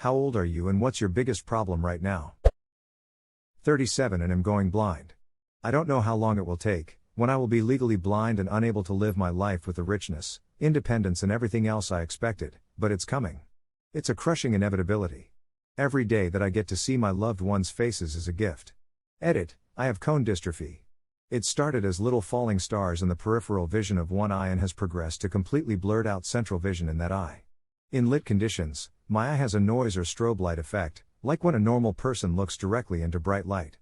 How old are you and what's your biggest problem right now? 37 and am going blind. I don't know how long it will take, when I will be legally blind and unable to live my life with the richness, independence and everything else I expected, but it's coming. It's a crushing inevitability. Every day that I get to see my loved ones' faces is a gift. Edit, I have cone dystrophy. It started as little falling stars in the peripheral vision of one eye and has progressed to completely blurred out central vision in that eye. In lit conditions, my eye has a noise or strobe light effect, like when a normal person looks directly into bright light.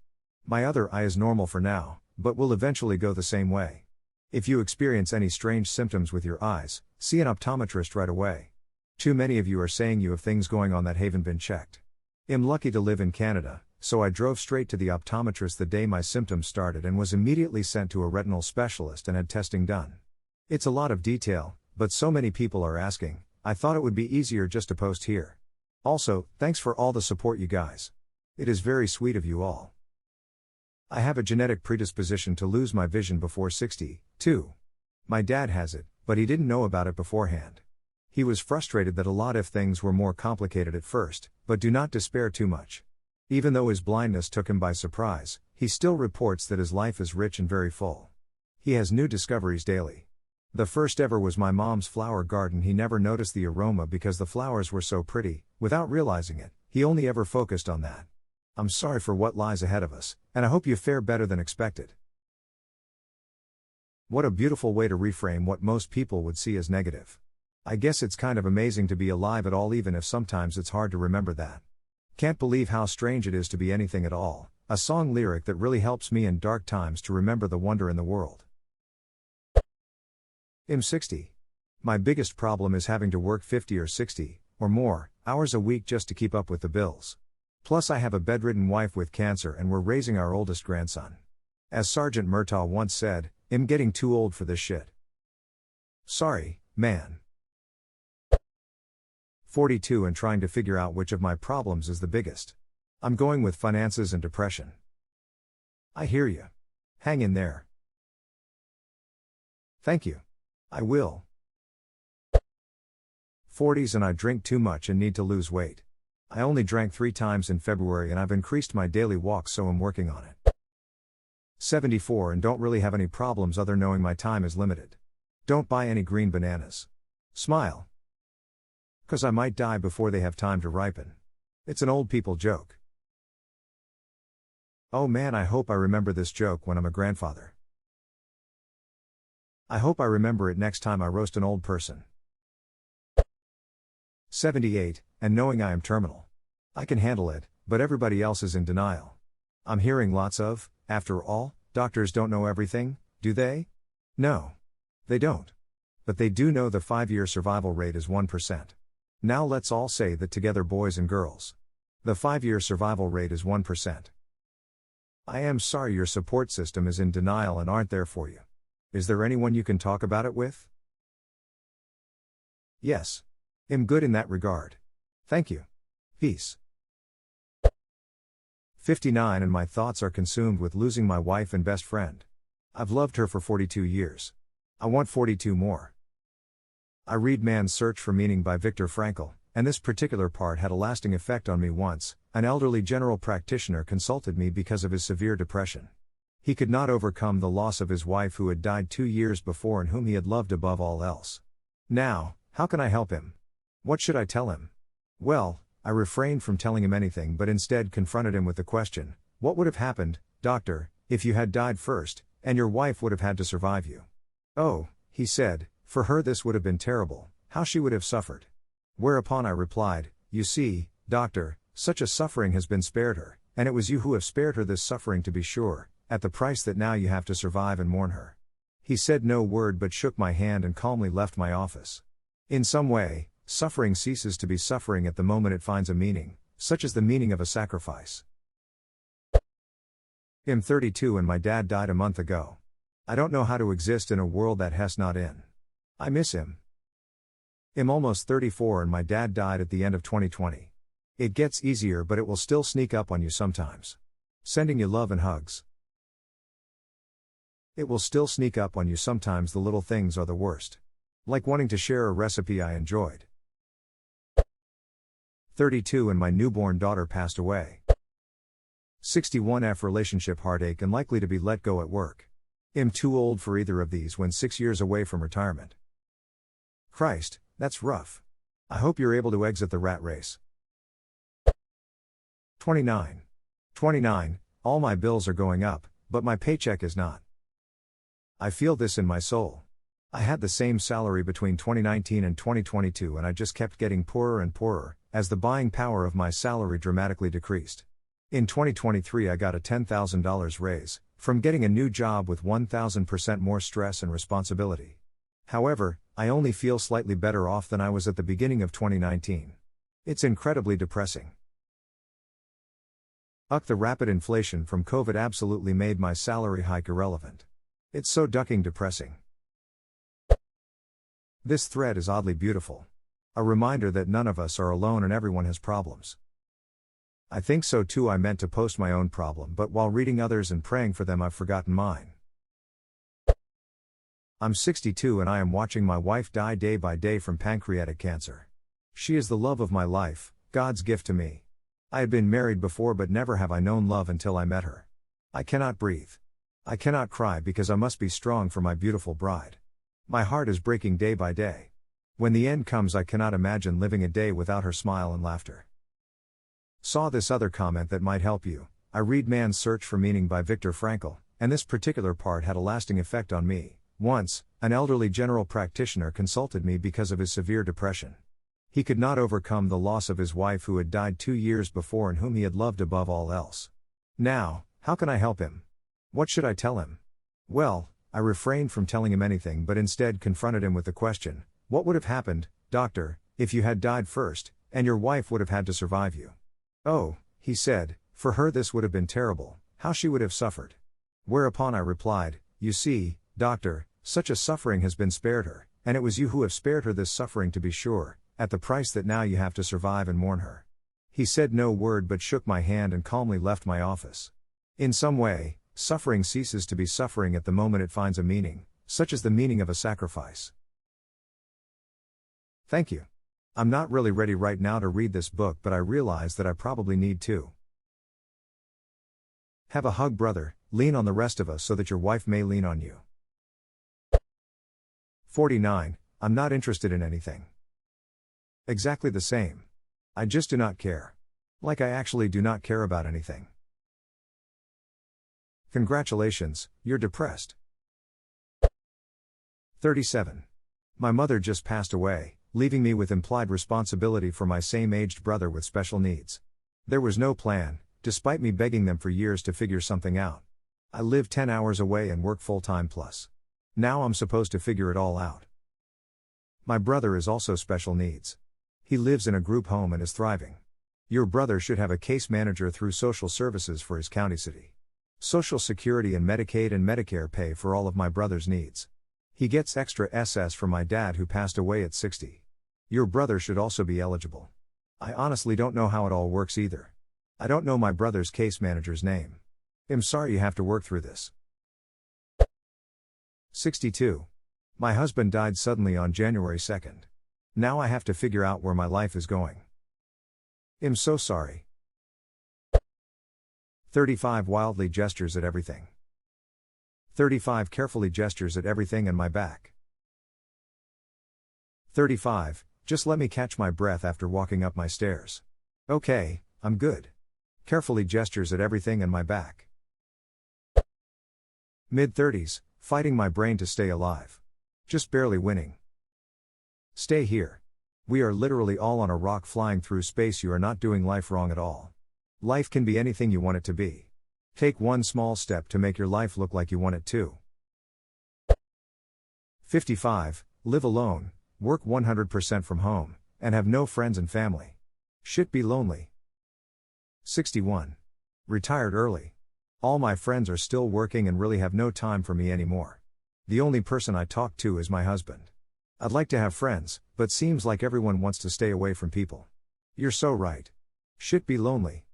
My other eye is normal for now, but will eventually go the same way. If you experience any strange symptoms with your eyes, see an optometrist right away. Too many of you are saying you have things going on that haven't been checked. I'm lucky to live in Canada, so I drove straight to the optometrist the day my symptoms started and was immediately sent to a retinal specialist and had testing done. It's a lot of detail, but so many people are asking, I thought it would be easier just to post here. Also, thanks for all the support you guys. It is very sweet of you all. I have a genetic predisposition to lose my vision before 60, too. My dad has it, but he didn't know about it beforehand. He was frustrated that a lot of things were more complicated at first, but do not despair too much. Even though his blindness took him by surprise, he still reports that his life is rich and very full. He has new discoveries daily. The first ever was my mom's flower garden. He never noticed the aroma because the flowers were so pretty, without realizing it, he only ever focused on that. I'm sorry for what lies ahead of us, and I hope you fare better than expected. What a beautiful way to reframe what most people would see as negative. I guess it's kind of amazing to be alive at all, even if sometimes it's hard to remember that. Can't believe how strange it is to be anything at all, a song lyric that really helps me in dark times to remember the wonder in the world. I'm 60. My biggest problem is having to work 50 or 60, or more, hours a week just to keep up with the bills. Plus I have a bedridden wife with cancer and we're raising our oldest grandson. As Sergeant Murtaugh once said, I'm getting too old for this shit. Sorry, man. 42 and trying to figure out which of my problems is the biggest. I'm going with finances and depression. I hear you. Hang in there. Thank you. I will. 40s and I drink too much and need to lose weight. I only drank 3 times in February and I've increased my daily walks, so I'm working on it. 74 and don't really have any problems other knowing my time is limited. Don't buy any green bananas. Smile. 'Cause I might die before they have time to ripen. It's an old people joke. Oh man, I hope I remember this joke when I'm a grandfather. I hope I remember it next time I roast an old person. 78, and knowing I am terminal. I can handle it, but everybody else is in denial. I'm hearing lots of, after all, doctors don't know everything, do they? No. They don't. But they do know the 5-year survival rate is 1%. Now let's all say that together, boys and girls. The 5-year survival rate is 1%. I am sorry your support system is in denial and aren't there for you. Is there anyone you can talk about it with? Yes. I'm good in that regard. Thank you. Peace. 59 and my thoughts are consumed with losing my wife and best friend. I've loved her for 42 years. I want 42 more. I read Man's Search for Meaning by Viktor Frankl, and this particular part had a lasting effect on me once. An elderly general practitioner consulted me because of his severe depression. He could not overcome the loss of his wife who had died 2 years before and whom he had loved above all else. Now, how can I help him? What should I tell him? Well, I refrained from telling him anything but instead confronted him with the question, what would have happened, doctor, if you had died first, and your wife would have had to survive you? Oh, he said, for her this would have been terrible, how she would have suffered. Whereupon I replied, you see, doctor, such a suffering has been spared her, and it was you who have spared her this suffering, to be sure, at the price that now you have to survive and mourn her. He said no word but shook my hand and calmly left my office. In some way, suffering ceases to be suffering at the moment it finds a meaning, such as the meaning of a sacrifice. I'm 32 and my dad died a month ago. I don't know how to exist in a world that has not in. I miss him. I'm almost 34 and my dad died at the end of 2020. It gets easier but it will still sneak up on you sometimes. Sending you love and hugs. It will still sneak up on you sometimes. The little things are the worst. Like wanting to share a recipe I enjoyed. 32 and my newborn daughter passed away. 61F relationship heartache and likely to be let go at work. I'm too old for either of these when 6 years away from retirement. Christ, that's rough. I hope you're able to exit the rat race. 29. All my bills are going up, but my paycheck is not. I feel this in my soul. I had the same salary between 2019 and 2022 and I just kept getting poorer and poorer, as the buying power of my salary dramatically decreased. In 2023 I got a $10,000 raise, from getting a new job with 1,000% more stress and responsibility. However, I only feel slightly better off than I was at the beginning of 2019. It's incredibly depressing. The rapid inflation from COVID absolutely made my salary hike irrelevant. It's so ducking depressing. This thread is oddly beautiful. A reminder that none of us are alone and everyone has problems. I think so too. I meant to post my own problem, but while reading others and praying for them I've forgotten mine. I'm 62 and I am watching my wife die day by day from pancreatic cancer. She is the love of my life, God's gift to me. I had been married before but never have I known love until I met her. I cannot breathe. I cannot cry because I must be strong for my beautiful bride. My heart is breaking day by day. When the end comes I cannot imagine living a day without her smile and laughter. Saw this other comment that might help you. I read Man's Search for Meaning by Viktor Frankl, and this particular part had a lasting effect on me. Once, an elderly general practitioner consulted me because of his severe depression. He could not overcome the loss of his wife who had died 2 years before and whom he had loved above all else. Now, how can I help him? What should I tell him? Well, I refrained from telling him anything but instead confronted him with the question, what would have happened, doctor, if you had died first, and your wife would have had to survive you? Oh, he said, for her this would have been terrible, how she would have suffered. Whereupon I replied, you see, doctor, such a suffering has been spared her, and it was you who have spared her this suffering to be sure, at the price that now you have to survive and mourn her. He said no word but shook my hand and calmly left my office. In some way, suffering ceases to be suffering at the moment it finds a meaning, such as the meaning of a sacrifice. Thank you. I'm not really ready right now to read this book, but I realize that I probably need to. Have a hug, brother, lean on the rest of us so that your wife may lean on you. 49. I'm not interested in anything. Exactly the same. I just do not care. Like I actually do not care about anything. Congratulations, you're depressed. 37. My mother just passed away, leaving me with implied responsibility for my same-aged brother with special needs. There was no plan, despite me begging them for years to figure something out. I live 10 hours away and work full-time plus. Now I'm supposed to figure it all out. My brother is also special needs. He lives in a group home and is thriving. Your brother should have a case manager through social services for his county city. Social Security and Medicaid and Medicare pay for all of my brother's needs. He gets extra SS from my dad who passed away at 60. Your brother should also be eligible. I honestly don't know how it all works either. I don't know my brother's case manager's name. I'm sorry you have to work through this. 62. My husband died suddenly on January 2nd. Now I have to figure out where my life is going. I'm so sorry. 35 Wildly gestures at everything. 35 Carefully gestures at everything and my back. 35 Just let me catch my breath after walking up my stairs. Okay, I'm good. Carefully gestures at everything and my back. Mid-30s, fighting my brain to stay alive. Just barely winning. Stay here. We are literally all on a rock flying through space. You are not doing life wrong at all. Life can be anything you want it to be. Take one small step to make your life look like you want it to. 55. Live alone, work 100% from home, and have no friends and family. Shit be lonely. 61. Retired early. All my friends are still working and really have no time for me anymore. The only person I talk to is my husband. I'd like to have friends, but seems like everyone wants to stay away from people. You're so right. Shit be lonely.